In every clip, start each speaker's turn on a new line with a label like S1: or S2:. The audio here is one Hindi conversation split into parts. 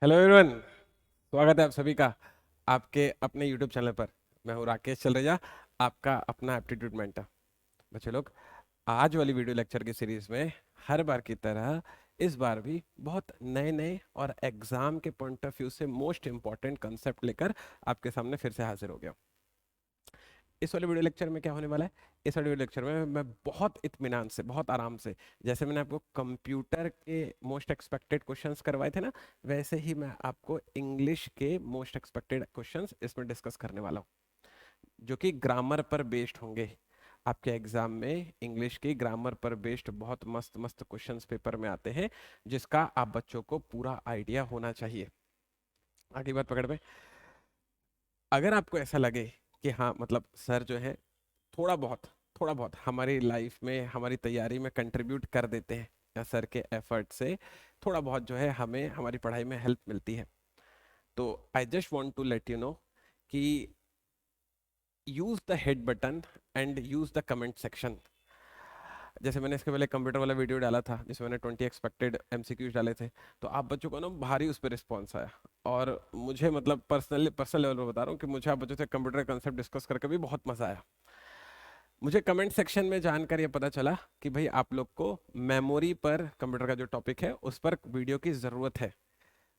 S1: Hello everyone. स्वागत है आप सभी का आपके अपने यूट्यूब चैनल पर। मैं हूँ राकेश चलरेजा, आपका अपना एप्टीट्यूड मेंटर। बच्चे लोग, आज वाली वीडियो लेक्चर की सीरीज में हर बार की तरह इस बार भी बहुत नए नए और एग्जाम के पॉइंट ऑफ व्यू से मोस्ट इंपॉर्टेंट कंसेप्ट लेकर आपके सामने फिर से हाजिर हो गया हूं। इस वाले वीडियो लेक्चर में क्या होने वाला है? इस वाले वीडियो लेक्चर में मैं बहुत इत्मीनान से, बहुत आराम से, जैसे मैंने आपको कंप्यूटर के मोस्ट एक्सपेक्टेड क्वेश्चंस करवाए थे ना, वैसे ही मैं आपको इंग्लिश के मोस्ट एक्सपेक्टेड क्वेश्चंस इसमें डिस्कस करने वाला हूँ, जो कि ग्रामर पर बेस्ड होंगे। आपके एग्जाम में इंग्लिश की ग्रामर पर बेस्ड बहुत मस्त मस्त क्वेश्चंस पेपर में आते हैं, जिसका आप बच्चों को पूरा आइडिया होना चाहिए। आगे बात पकड़ में, अगर आपको ऐसा लगे कि हाँ मतलब सर जो है थोड़ा बहुत थोड़ा बहुत हमारी लाइफ में, हमारी तैयारी में कंट्रीब्यूट कर देते हैं, या सर के एफर्ट से थोड़ा बहुत जो है हमें हमारी पढ़ाई में हेल्प मिलती है, तो I just want to let you know कि use the head button and use the comment section. जैसे मैंने इसके पहले कंप्यूटर वाला वीडियो डाला था जिसमें मैंने 20 एक्सपेक्टेड एमसीक्यूज डाले थे, तो आप बच्चों को ना भारी उस पर रिस्पॉन्स आया। और मुझे मतलब पर्सनल लेवल पर बता रहा हूँ कि मुझे आप बच्चों से कंप्यूटर कंसेप्ट डिस्कस करके भी बहुत मजा आया। मुझे कमेंट सेक्शन में जानकर ये पता चला कि भाई आप लोग को मेमोरी पर कंप्यूटर का जो टॉपिक है उस पर वीडियो की ज़रूरत है।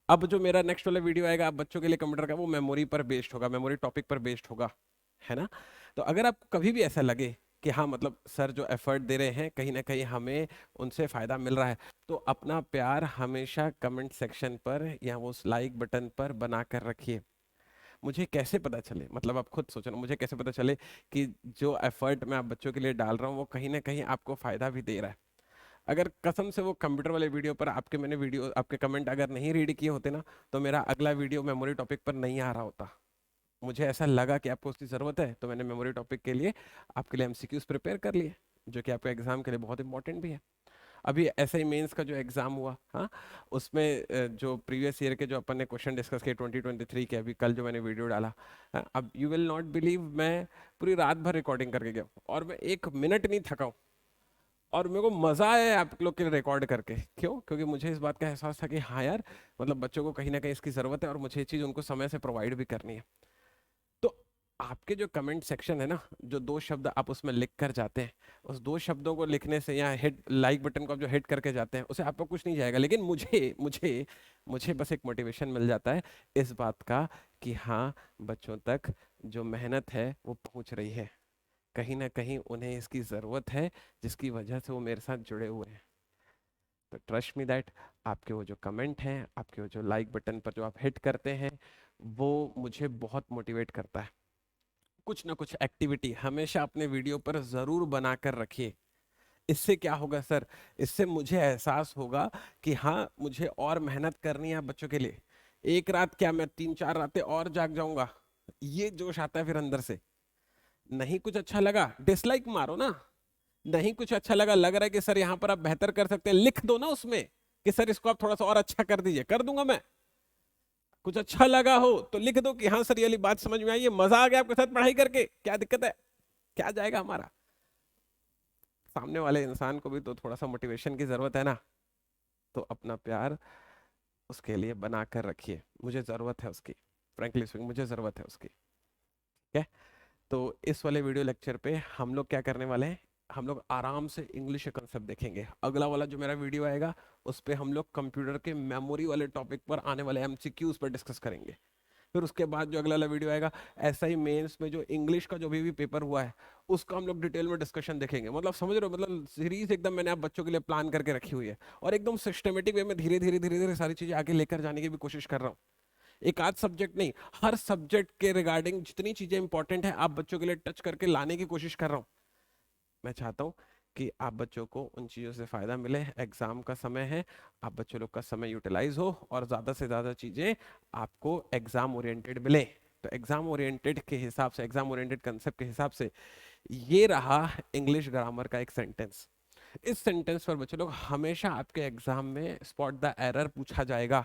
S1: अब जो मेरा नेक्स्ट वाला वीडियो आएगा आप बच्चों के लिए कंप्यूटर का, वो मेमोरी पर बेस्ड होगा, मेमोरी टॉपिक पर बेस्ड होगा, है ना? तो अगर आपको कभी भी ऐसा लगे कि हाँ मतलब सर जो एफर्ट दे रहे हैं कहीं ना कहीं हमें उनसे फ़ायदा मिल रहा है, तो अपना प्यार हमेशा कमेंट सेक्शन पर या वो लाइक बटन पर बना कर रखिए। मुझे कैसे पता चले, मतलब आप खुद सोचो ना, मुझे कैसे पता चले कि जो एफर्ट मैं आप बच्चों के लिए डाल रहा हूँ वो कहीं ना कहीं आपको फायदा भी दे रहा है? अगर कसम से वो कंप्यूटर वाले वीडियो पर आपके मैंने वीडियो आपके कमेंट अगर नहीं रीड किए होते ना, तो मेरा अगला वीडियो मेमोरी टॉपिक पर नहीं आ रहा होता। मुझे ऐसा लगा कि आपको उसकी ज़रूरत है, तो मैंने मेमोरी टॉपिक के लिए आपके लिए एमसीक्यूज प्रिपेयर कर लिए, जो कि आपके एग्जाम के लिए बहुत इंपॉर्टेंट भी है। अभी ऐसे ही मेंस का जो एग्जाम हुआ, हाँ, उसमें जो प्रीवियस ईयर के जो अपन ने क्वेश्चन डिस्कस किए 2023 के, अभी कल जो मैंने वीडियो डाला, हाँ, अब यू विल नॉट बिलीव, मैं पूरी रात भर रिकॉर्डिंग करके गया और मैं एक मिनट नहीं थका हूं। और मेरे को मजा आया आप लोग के रिकॉर्ड करके। क्यों? क्योंकि मुझे इस बात का एहसास था कि हाँ यार, मतलब बच्चों को कहीं ना कहीं इसकी जरूरत है और मुझे ये चीज़ उनको समय से प्रोवाइड भी करनी है। तो आपके जो कमेंट सेक्शन है ना, जो दो शब्द आप उसमें लिख कर जाते हैं, उस दो शब्दों को लिखने से या हिट लाइक बटन को आप जो हिट करके जाते हैं, उसे आपको कुछ नहीं जाएगा, लेकिन मुझे मुझे मुझे बस एक मोटिवेशन मिल जाता है इस बात का कि हाँ, बच्चों तक जो मेहनत है वो पहुंच रही है, कहीं ना कहीं उन्हें इसकी ज़रूरत है, जिसकी वजह से वो मेरे साथ जुड़े हुए हैं। तो ट्रस्ट मी दैट आपके वो जो कमेंट हैं, आपके वो जो लाइक बटन पर जो आप हिट करते हैं, वो मुझे बहुत मोटिवेट करता है। कुछ ना कुछ एक्टिविटी हमेशा अपने वीडियो पर जरूर बनाकर रखिए। इससे क्या होगा सर? इससे मुझे एहसास होगा कि हाँ, मुझे और मेहनत करनी है बच्चों के लिए। एक रात क्या, मैं 3-4 रातें और जाग जाऊंगा। ये जोश आता है फिर अंदर से। नहीं कुछ अच्छा लगा, डिसलाइक मारो ना। नहीं कुछ अच्छा लगा, लग रहा है कि सर यहाँ पर आप बेहतर कर सकते हैं, लिख दो ना उसमें कि सर इसको आप थोड़ा सा और अच्छा कर दीजिए, कर दूंगा मैं। कुछ अच्छा लगा हो तो लिख दो कि हाँ सर ये वाली बात समझ में आई है, मजा आ गया आपके साथ पढ़ाई करके, क्या दिक्कत है, क्या जाएगा हमारा। सामने वाले इंसान को भी तो थोड़ा सा मोटिवेशन की जरूरत है ना। तो अपना प्यार उसके लिए बना कर रखिए, मुझे जरूरत है उसकी। फ्रेंकली स्पीकिंग मुझे जरूरत है उसकी। ठीक है? तो इस वाले वीडियो लेक्चर पे हम लोग क्या करने वाले हैं, हम लोग आराम से इंग्लिश कंसेप्ट देखेंगे। अगला वाला जो मेरा वीडियो आएगा उस पे हम लोग कंप्यूटर के मेमोरी वाले टॉपिक पर आने वाले एमसीक्यूज पर डिस्कस करेंगे। फिर उसके बाद जो अगला वाला वीडियो आएगा, ऐसा ही मेंस में जो इंग्लिश का जो भी पेपर हुआ है उसका हम लोग डिटेल में डिस्कशन देखेंगे। मतलब समझ रहे हो, मतलब सीरीज एकदम मैंने आप बच्चों के लिए प्लान करके रखी हुई है, और एकदम सिस्टमेटिक वे में धीरे धीरे धीरे धीरे सारी चीजें आगे लेकर जाने की भी कोशिश कर रहा हूँ। एक आध सब्जेक्ट नहीं, हर सब्जेक्ट के रिगार्डिंग जितनी चीजें इंपॉर्टेंट है आप बच्चों के लिए टच करके लाने की कोशिश कर रहा हूँ। मैं चाहता हूँ कि आप बच्चों को उन चीज़ों से फ़ायदा मिले। एग्ज़ाम का समय है, आप बच्चों लोग का समय यूटिलाइज हो और ज़्यादा से ज़्यादा चीज़ें आपको एग्ज़ाम ओरिएंटेड मिले। तो एग्ज़ाम ओरिएंटेड के हिसाब से, एग्ज़ाम ओरिएंटेड कंसेप्ट के हिसाब से, ये रहा इंग्लिश ग्रामर का एक सेंटेंस। इस सेंटेंस पर बच्चों लोग हमेशा आपके एग्जाम में स्पॉट द एरर पूछा जाएगा।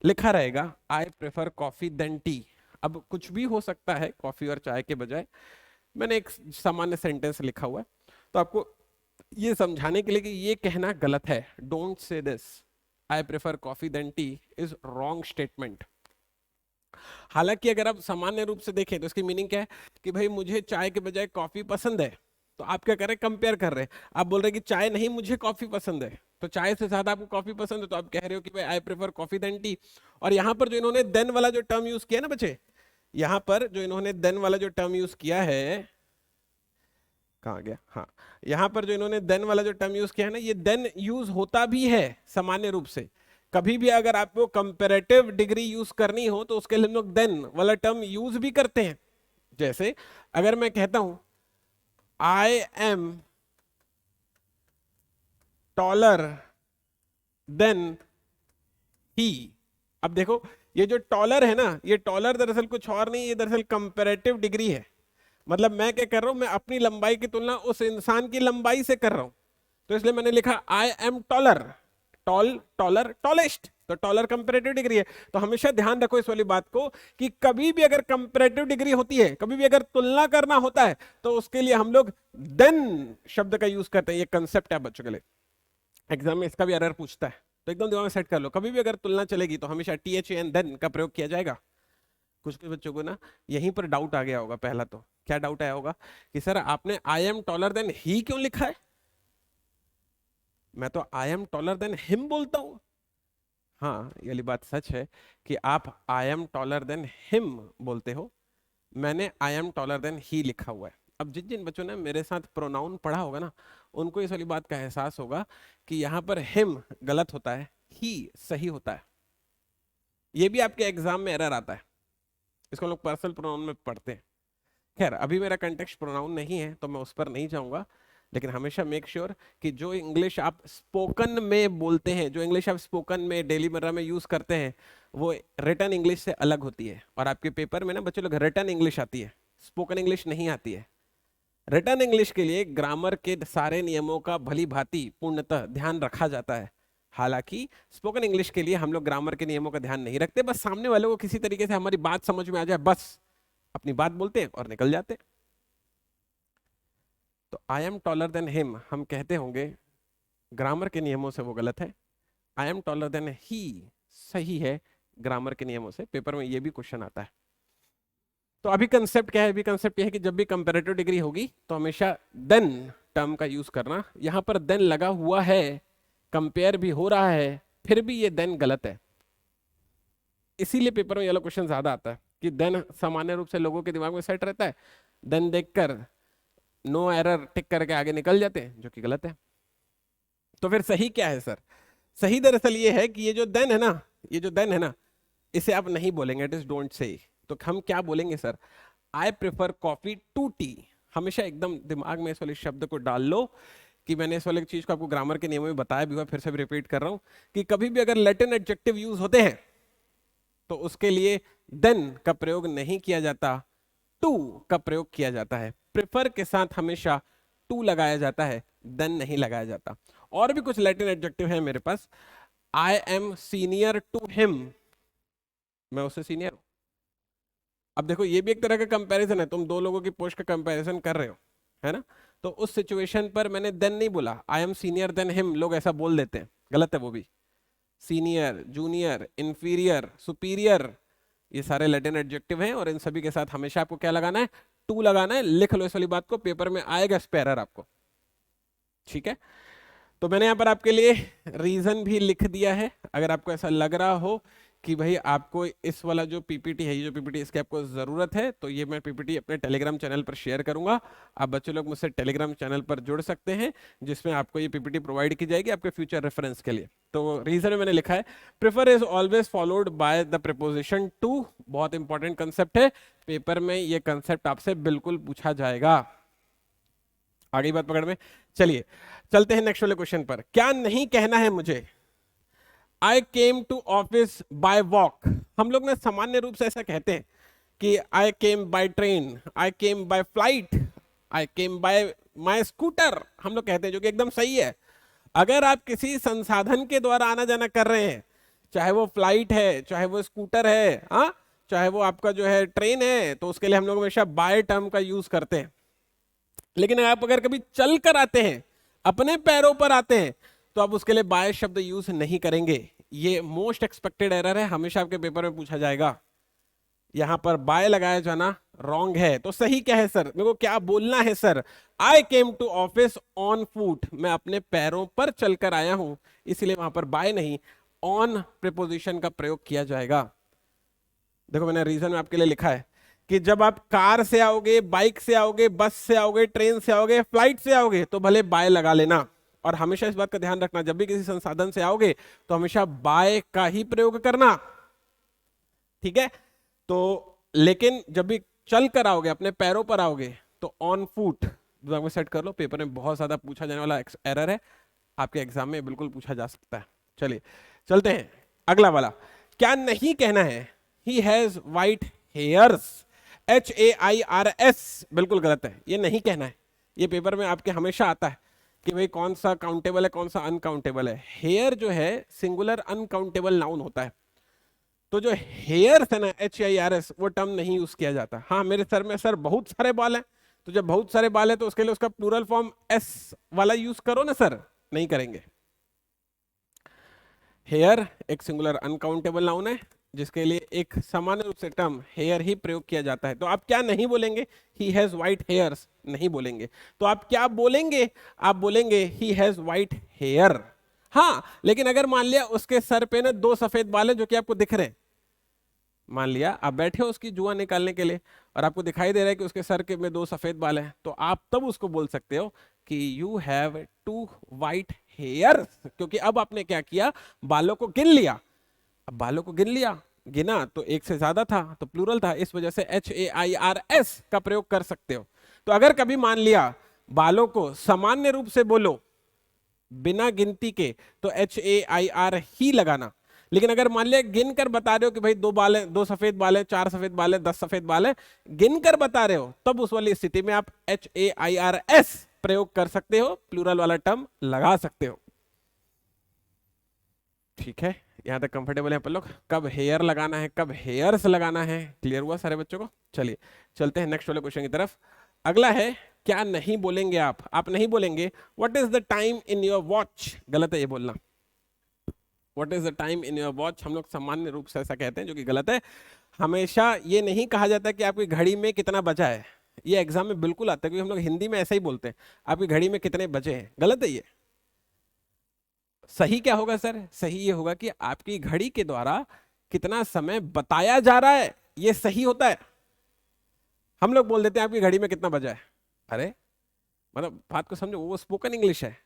S1: लिखा रहेगा I prefer coffee than tea. अब कुछ भी हो सकता है कॉफी और चाय के बजाय, मैंने एक सामान्य सेंटेंस लिखा हुआ है, तो आपको ये समझाने के लिए कि ये कहना गलत है, don't say this, I prefer coffee than tea is wrong statement. हालांकि अगर आप सामान्य रूप से देखें तो इसकी मीनिंग क्या है कि भाई मुझे चाय के बजाय कॉफी पसंद है, तो आप क्या कर रहे हैं, कंपेयर कर रहे हैं। आप बोल रहे हैं कि चाय नहीं, मुझे कॉफी पसंद है, तो चाय से ज्यादा आपको कॉफी पसंद है, तो आप कह रहे हो कि भाई I prefer coffee than tea. और यहां पर जो इन्होंने देन वाला जो टर्म यूज किया ना बच्चे, यहां पर जो इन्होंने देन वाला जो टर्म यूज किया है, कहाँ गया, हाँ, यहां पर जो इन्होंने देन वाला जो टर्म यूज किया है ना, ये देन यूज होता भी है सामान्य रूप से। कभी भी अगर आपको कंपैरेटिव डिग्री यूज करनी हो तो उसके लिए हम लोग देन वाला टर्म यूज भी करते हैं। जैसे अगर मैं कहता हूं I am taller than he, अब देखो ये जो टॉलर है ना, ये टॉलर दरअसल कुछ और नहीं, ये दरअसल कंपैरेटिव डिग्री है। मतलब मैं क्या कर रहा हूं, मैं अपनी लंबाई की तुलना उस इंसान की लंबाई से कर रहा हूं, तो इसलिए मैंने लिखा I am taller. Tall, taller, tallest, तो टॉलर कंपैरेटिव डिग्री है। तो हमेशा ध्यान रखो इस वाली बात को कि कभी भी अगर कंपैरेटिव डिग्री होती है, कभी भी अगर तुलना करना होता है, तो उसके लिए हम लोग देन शब्द का यूज करते हैं। ये कंसेप्ट है बच्चों के लिए, एग्जाम में इसका भी एरर पूछता है, तो एकदम दिमाग में सेट कर लो। कभी भी अगर तुलना चलेगी तो हमेशा THAN देन का प्रयोग किया जाएगा। कुछ कुछ बच्चों को ना यहीं पर डाउट आ गया होगा। पहला तो क्या डाउट आया होगा कि सर आपने I am taller than he क्यों लिखा है, मैं तो I am taller than him बोलता हूं। हाँ, ये वाली बात सच है कि आप I am taller than him बोलते हो, मैंने I am taller than he लिखा हुआ है। अब जिन जिन बच्चों ने मेरे साथ प्रोनाउन पढ़ा होगा ना, उनको इस वाली बात का एहसास होगा कि यहाँ पर हिम गलत होता है, ही सही होता है। ये भी आपके एग्जाम में एरर आता है, इसको लोग पर्सनल प्रोनाउन में पढ़ते हैं। खैर अभी मेरा कंटेक्स्ट प्रोनाउन नहीं है तो मैं उस पर नहीं जाऊंगा, लेकिन हमेशा मेक श्योर कि जो इंग्लिश आप स्पोकन में बोलते हैं, जो इंग्लिश आप स्पोकन में डेली मर्रा में यूज करते हैं, वो रिटन इंग्लिश से अलग होती है। और आपके पेपर में ना बच्चों लोग रिटन इंग्लिश आती है, स्पोकन इंग्लिश नहीं आती है। रिटन इंग्लिश के लिए ग्रामर के सारे नियमों का भली भांति पूर्णतः ध्यान रखा जाता है। हालांकि स्पोकन इंग्लिश के लिए हम लोग ग्रामर के नियमों का ध्यान नहीं रखते, बस सामने वाले को किसी तरीके से हमारी बात समझ में आ जाए, बस अपनी बात बोलते हैं और निकल जाते हैं। तो I am taller than him हम कहते होंगे, ग्रामर के नियमों से वो गलत है। I am taller than he सही है ग्रामर के नियमों से। पेपर में ये भी क्वेश्चन आता है। तो अभी कंसेप्ट क्या है, अभी कंसेप्ट ये है कि जब भी कंपैरेटिव डिग्री होगी तो हमेशा देन टर्म का यूज करना। यहां पर देन लगा हुआ है, कंपेयर भी हो रहा है, फिर भी ये देन गलत है। इसीलिए पेपर में ये वाला क्वेश्चन ज्यादा आता है कि देन सामान्य रूप से लोगों के दिमाग में सेट रहता है, देन देखकर नो एरर टिक करके आगे निकल जाते हैं, जो कि गलत है। तो फिर सही क्या है सर? सही दरअसल ये है कि ये जो देन है ना, ये जो देन है ना, इसे आप नहीं बोलेंगे, इट इज डोंट से। तो हम क्या बोलेंगे sir? I prefer coffee to tea. हमेशा एकदम दिमाग में इस वाले शब्द को डाल लो कि मैंने इस वाले चीज को आपको ग्रामर के नियमों में बताया भी हुआ, फिर से भी रिपीट कर रहा हूं कि कभी भी अगर लैटिन एडजेक्टिव यूज होते हैं तो उसके लिए देन का प्रयोग नहीं किया जाता, टू का प्रयोग किया जाता है। प्रेफर के साथ हमेशा टू लगाया जाता है, देन नहीं लगाया जाता। और भी कुछ लैटिन एडजेक्टिव है मेरे पास। I am senior to him, मैं उससे सीनियर हूं। अब देखो ये भी एक तरह का कंपैरिजन है, तुम दो लोगों की पोस्ट का कंपैरिजन कर रहे हो, है ना? तो उस सिचुएशन पर मैंने देन नहीं बोला, आई एम सीनियर देन हिम। लोग ऐसा बोल देते हैं, गलत है वो भी। सीनियर, जूनियर, इंफीरियर, सुपीरियर, ये सारे लैटिन एडजेक्टिव हैं और इन सभी के साथ हमेशा आपको क्या लगाना है? टू लगाना है। लिख लो इस वाली बात को, पेपर में आएगा स्पेरर आपको, ठीक है? तो मैंने यहाँ पर आपके लिए रीजन भी लिख दिया है। अगर आपको ऐसा लग रहा हो कि भाई आपको इस वाला जो पीपीटी है, ये जो पीपीटी इसकी आपको जरूरत है, तो ये मैं पीपीटी अपने टेलीग्राम चैनल पर शेयर करूंगा। आप बच्चे लोग मुझसे टेलीग्राम चैनल पर जुड़ सकते हैं, जिसमें आपको ये पीपीटी प्रोवाइड की जाएगी आपके फ्यूचर रेफरेंस के लिए। तो रीजन में मैंने लिखा है, prefer is always followed by the preposition to. बहुत इंपॉर्टेंट कंसेप्ट है, पेपर में ये कंसेप्ट आपसे बिल्कुल पूछा जाएगा। आगे बात पकड़ में, चलिए चलते हैं नेक्स्ट वाले क्वेश्चन पर। क्या नहीं कहना है मुझे? I came to office by walk. हम लोग ना सामान्य रूप से ऐसा कहते हैं कि I came by train, I came by flight, I came by my scooter, हम लोग कहते हैं, जो कि एकदम सही है। अगर आप किसी संसाधन के द्वारा आना जाना कर रहे हैं, चाहे वो फ्लाइट है, चाहे वो स्कूटर है, हाँ, चाहे वो आपका जो है ट्रेन है, तो उसके लिए हम लोग हमेशा बाय टर्म का यूज करते हैं। लेकिन आप अगर कभी चल कर आते हैं, अपने पैरों पर आते हैं, तो आप उसके लिए बाय शब्द यूज नहीं करेंगे। ये मोस्ट एक्सपेक्टेड एरर है, हमेशा आपके पेपर में पूछा जाएगा। यहां पर बाय लगाया जाना रॉन्ग है, तो सही क्या है सर, मेरे को क्या बोलना है sir? I came to office on foot, मैं अपने पैरों पर चलकर आया हूं, इसलिए वहां पर बाय नहीं ऑन प्रीपोजिशन का प्रयोग किया जाएगा। देखो मैंने रीजन में आपके लिए लिखा है कि जब आप कार से आओगे, बाइक से आओगे, बस से आओगे, ट्रेन से आओगे, फ्लाइट से आओगे, तो भले बाय लगा लेना। और हमेशा इस बात का ध्यान रखना, जब भी किसी संसाधन से आओगे तो हमेशा बाय का ही प्रयोग करना, ठीक है? तो लेकिन जब भी चल कर आओगे, अपने पैरों पर आओगे, तो ऑन फूट दिमाग में सेट कर लो, पेपर में बहुत ज्यादा पूछा जाने वाला एरर है, आपके एग्जाम में बिल्कुल पूछा जा सकता है। चलिए चलते हैं अगला वाला। क्या नहीं कहना है? He has white hairs, HAIRS, बिल्कुल गलत है, ये नहीं कहना है। ये पेपर में आपके हमेशा आता है कि भाई कौन सा काउंटेबल है, कौन सा अनकाउंटेबल है। हेयर जो है सिंगुलर अनकाउंटेबल नाउन होता है, तो जो हेयर्स है ना, HAIRS, वो टर्म नहीं यूज किया जाता। हाँ मेरे सर में सर बहुत सारे बाल हैं, तो जब बहुत सारे बाल है तो उसके लिए उसका प्लूरल फॉर्म S वाला यूज करो ना सर, नहीं करेंगे। हेयर एक सिंगुलर अनकाउंटेबल नाउन है, जिसके लिए एक सामान्य रूप से टर्म हेयर ही प्रयोग किया जाता है। तो आप क्या नहीं बोलेंगे? ही हैज व्हाइट हेयर्स नहीं बोलेंगे। तो आप क्या बोलेंगे? आप बोलेंगे ही हैज व्हाइट हेयर। हाँ लेकिन अगर मान लिया उसके सर पे ना 2 सफेद बाल है जो कि आपको दिख रहे हैं, मान लिया आप बैठे हो उसकी जुआ निकालने के लिए और आपको दिखाई दे रहा है कि उसके सर के में 2 सफेद बाल हैं, तो आप तब उसको बोल सकते हो कि यू हैव 2 व्हाइट हेयर्स, क्योंकि अब आपने क्या किया? बालों को गिन लिया। अब बालों को गिन लिया, गिना तो एक से ज्यादा था, तो प्लूरल था, इस वजह से HAIRS का प्रयोग कर सकते हो। तो अगर कभी मान लिया बालों को सामान्य रूप से बोलो बिना गिनती के, तो HAIR ही लगाना। लेकिन अगर मान लिया गिन कर बता रहे हो कि भाई 2 बाल है, 2 सफेद बाल है, 4 सफेद बाल है, 10 सफेद बाल है, गिन कर बता रहे हो, तब उस वाली स्थिति में आप HAIRS प्रयोग कर सकते हो, प्लूरल वाला टर्म लगा सकते हो। ठीक है, यहां तक कंफर्टेबल है अपन लोग? कब हेयर लगाना है, कब हेयर्स लगाना है, क्लियर हुआ सारे बच्चों को? चलिए चलते हैं नेक्स्ट वाले क्वेश्चन की तरफ। अगला है क्या नहीं बोलेंगे आप नहीं बोलेंगे what is the time in your watch, गलत है ये बोलना। What is the time in your watch हम लोग सामान्य रूप से ऐसा कहते हैं, जो कि गलत है। हमेशा ये नहीं कहा जाता कि आपकी घड़ी में कितना बजा है, ये एग्जाम में बिल्कुल आता है, क्योंकि हम लोग हिंदी में ऐसा ही बोलते हैं, आपकी घड़ी में कितने बजे हैं, गलत है ये। सही क्या होगा सर? सही ये होगा कि आपकी घड़ी के द्वारा कितना समय बताया जा रहा है, ये सही होता है। हम लोग बोल देते हैं आपकी घड़ी में कितना बजा है, अरे मतलब बात को समझो, वो स्पोकन इंग्लिश है,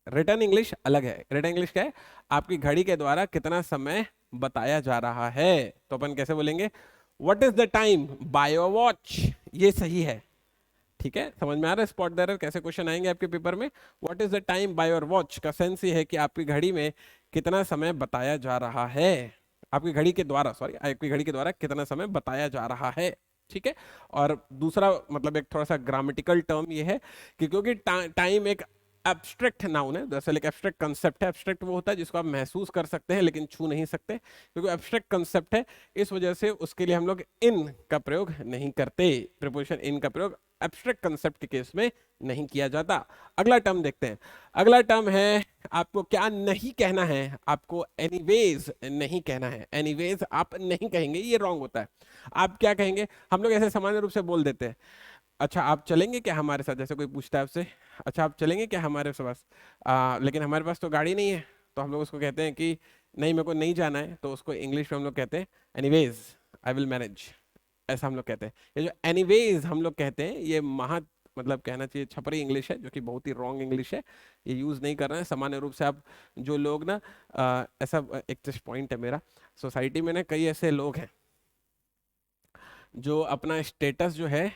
S1: रिटन इंग्लिश अलग है। रिटन इंग्लिश क्या है? आपकी घड़ी के द्वारा कितना समय बताया जा रहा है, तो अपन कैसे बोलेंगे? What is the time by your watch, ये सही है। ठीक है, समझ में आ रहा है स्पॉट द एरर कैसे क्वेश्चन आएंगे आपके पेपर में? What is the time by your watch का सेंस ये है कि आपकी घड़ी में कितना समय बताया जा रहा है, आपकी घड़ी के द्वारा, सॉरी, आपकी घड़ी के द्वारा कितना समय बताया जा रहा है। ठीक है, और दूसरा मतलब एक थोड़ा सा ग्रामेटिकल टर्म ये है कि क्योंकि टाइम एक एब्स्ट्रैक्ट नाउन है, दरअसल एक एब्स्ट्रैक्ट कंसेप्ट है। एब्स्ट्रैक्ट वो होता है जिसको आप महसूस कर सकते हैं लेकिन छू नहीं सकते, क्योंकि एब्स्ट्रैक्ट कंसेप्ट है, इस वजह से उसके लिए हम लोग इन का प्रयोग नहीं करते, प्रीपोजिशन इन का प्रयोग एब्स्ट्रैक्ट कंसेप्ट के केस में नहीं किया जाता। अगला टर्म देखते हैं। अगला टर्म है आपको क्या नहीं कहना है, आपको एनीवेज नहीं कहना है। एनीवेज आप नहीं कहेंगे, ये रॉन्ग होता है। आप क्या कहेंगे? हम लोग ऐसे सामान्य रूप से बोल देते हैं, अच्छा आप चलेंगे क्या हमारे साथ, जैसे कोई पूछता है आपसे, अच्छा आप चलेंगे क्या हमारे पास, लेकिन हमारे पास तो गाड़ी नहीं है, तो हम लोग उसको कहते हैं कि नहीं मेरे को नहीं जाना है, तो उसको इंग्लिश में हम लोग कहते हैं एनीवेज, आई विल मैनेज, ऐसा हम लोग कहते हैं। ये जो एनीवेज हम लोग कहते हैं, ये मतलब कहना चाहिए छपरी इंग्लिश है, जो कि बहुत ही रॉन्ग इंग्लिश है, ये यूज नहीं कर रहे हैं सामान्य रूप से। आप जो लोग ना ऐसा एक जस्ट पॉइंट है मेरा, सोसाइटी में ना कई ऐसे लोग हैं जो अपना स्टेटस जो है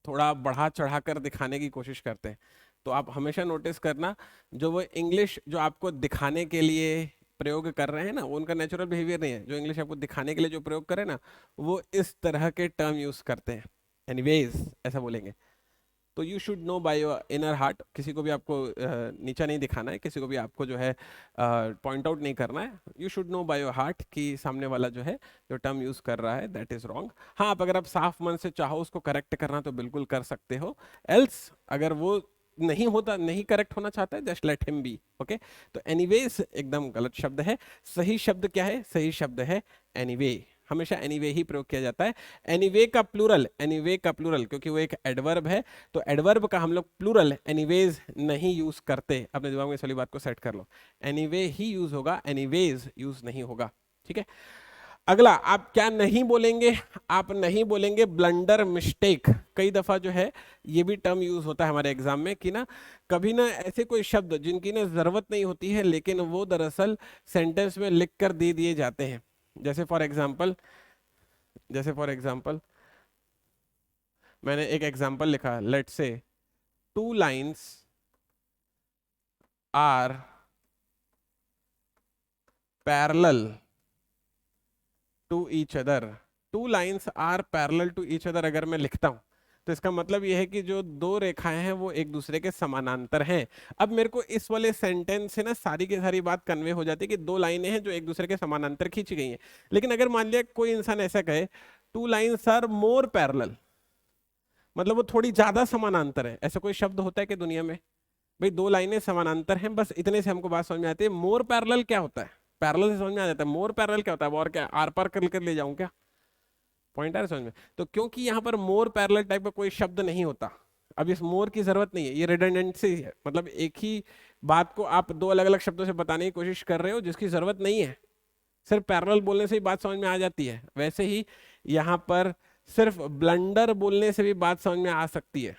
S1: थोड़ा बढ़ा चढ़ा कर दिखाने की कोशिश करते हैं। तो आप हमेशा नोटिस करना, जो वो इंग्लिश जो आपको दिखाने के लिए प्रयोग कर रहे हैं ना, वो उनका नेचुरल बिहेवियर नहीं है। जो इंग्लिश आपको दिखाने के लिए जो प्रयोग करें ना, वो इस तरह के टर्म यूज करते हैं, एनीवेज ऐसा बोलेंगे। तो you should know by your inner heart, किसी को भी आपको नीचा नहीं दिखाना है, किसी को भी आपको जो है पॉइंट आउट नहीं करना है। You should know by your heart कि सामने वाला जो है जो टर्म यूज कर रहा है दैट इज रॉन्ग। हाँ, आप अगर आप साफ मन से चाहो उसको करेक्ट करना तो बिल्कुल कर सकते हो, एल्स अगर वो नहीं होता, नहीं करेक्ट होना चाहता है, just let him B. Okay, तो एनीवेज एकदम गलत शब्द है। सही शब्द क्या है? सही शब्द है एनीवे। हमेशा एनीवे ही प्रयोग किया जाता है। एनीवे का प्लूरल, एनीवे का प्लूरल क्योंकि वो एक एडवर्ब है, तो एडवर्ब का हम लोग प्लूरल एनीवेज नहीं यूज करते। अपने दिमाग में इस वाली बात को सेट कर लो, एनीवे ही यूज होगा, एनीवेज यूज नहीं होगा। ठीक है, अगला आप क्या नहीं बोलेंगे? आप नहीं बोलेंगे ब्लंडर, मिस्टेक। कई दफा जो है ये भी टर्म यूज होता है हमारे एग्जाम में कि ना, कभी ना ऐसे कोई शब्द जिनकी ना जरूरत नहीं होती है लेकिन वो दरअसल सेंटेंस में लिख कर दे दिए जाते हैं। जैसे फॉर एग्जाम्पल, मैंने एक एग्जाम्पल लिखा, let say 2 lines are parallel to each other. 2 lines are parallel to each other अगर मैं लिखता हूं तो इसका मतलब यह है कि जो दो रेखाएं हैं वो एक दूसरे के समानांतर हैं। अब मेरे को इस वाले सेंटेंस से ना सारी की सारी बात कन्वे हो जाती है कि 2 लाइनें हैं जो एक दूसरे के समानांतर खींची गई हैं। लेकिन अगर मान लिया कोई इंसान ऐसा कहे 2 लाइन्स आर मोर पैरेलल, मतलब वो थोड़ी ज्यादा समानांतर है। ऐसा कोई शब्द होता है कि दुनिया में? भाई 2 लाइनें समानांतर हैं, बस इतने से हमको बात समझ में आती है। मोर पैरेलल क्या होता है? पैरेलल से समझ में आ जाता है, मोर पैरेलल क्या होता है? और क्या आर पार कर कर ले जाऊं क्या? पॉइंट आ रहा है समझ में? तो क्योंकि यहाँ पर मोर पैरेलल टाइप का कोई शब्द नहीं होता, अब इस मोर की जरूरत नहीं है, ये रिडंडेंसी है। मतलब एक ही बात को आप दो अलग अलग शब्दों से बताने की कोशिश कर रहे हो जिसकी जरूरत नहीं है। सिर्फ पैरेलल बोलने से ही बात समझ में आ जाती है। वैसे ही यहाँ पर सिर्फ ब्लंडर बोलने से भी बात समझ में आ सकती है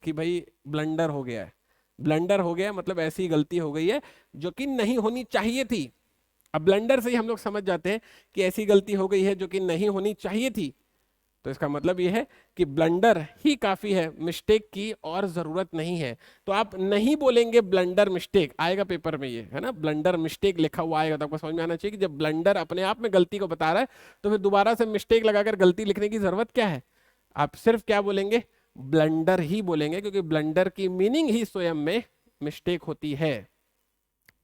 S1: कि भाई ब्लंडर हो गया है। ब्लंडर हो गया मतलब ऐसी गलती हो गई है जो कि नहीं होनी चाहिए थी। अब ब्लंडर से ही हम लोग समझ जाते हैं कि ऐसी गलती हो गई है जो कि नहीं होनी चाहिए थी। तो इसका मतलब यह है कि ब्लंडर ही काफी है, मिस्टेक की और जरूरत नहीं है। तो आप नहीं बोलेंगे ब्लंडर, मिस्टेक आएगा पेपर में, ये है ना, ब्लंडर मिस्टेक लिखा हुआ आएगा तो आपको समझ में आना चाहिए कि जब ब्लंडर अपने आप में गलती को बता रहा है तो फिर दोबारा से मिस्टेक लगाकर गलती लिखने की जरूरत क्या है? आप सिर्फ क्या बोलेंगे? ब्लंडर ही बोलेंगे, क्योंकि ब्लंडर की मीनिंग ही स्वयं में मिस्टेक होती है।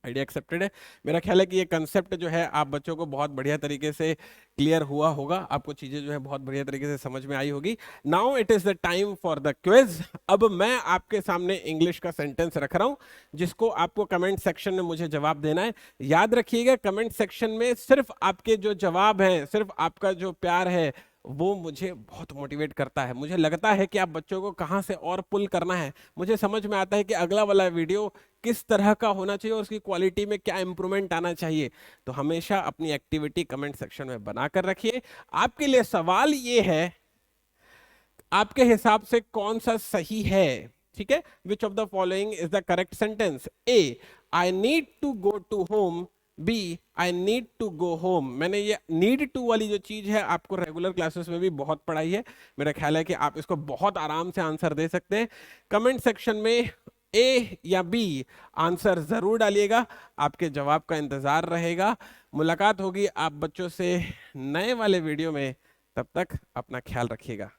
S1: आइडिया एक्सेप्टेड है? मेरा ख्याल है कि ये कंसेप्ट जो है आप बच्चों को बहुत बढ़िया तरीके से क्लियर हुआ होगा, आपको चीजें जो है बहुत बढ़िया तरीके से समझ में आई होगी। Now it is the time for the quiz. अब मैं आपके सामने इंग्लिश का सेंटेंस रख रहा हूं जिसको आपको कमेंट सेक्शन में मुझे जवाब देना है। याद रखिएगा, कमेंट सेक्शन में सिर्फ आपके जो जवाब हैं, सिर्फ आपका जो प्यार है वो मुझे बहुत मोटिवेट करता है। मुझे लगता है कि आप बच्चों को कहां से और पुल करना है। मुझे समझ में आता है कि अगला वाला वीडियो किस तरह का होना चाहिए और उसकी क्वालिटी में क्या इंप्रूवमेंट आना चाहिए। तो हमेशा अपनी एक्टिविटी कमेंट सेक्शन में बनाकर रखिए। आपके लिए सवाल ये है, आपके हिसाब से कौन सा सही है? ठीक है, which of the following is the correct sentence? A, I need to go to home. B, I need to go home. मैंने ये नीड टू वाली जो चीज है आपको रेगुलर क्लासेस में भी बहुत पढ़ाई है। मेरा ख्याल है कि आप इसको बहुत आराम से आंसर दे सकते हैं। कमेंट सेक्शन में ए या बी आंसर जरूर डालिएगा, आपके जवाब का इंतजार रहेगा। मुलाकात होगी आप बच्चों से नए वाले वीडियो में, तब तक अपना ख्याल रखिएगा।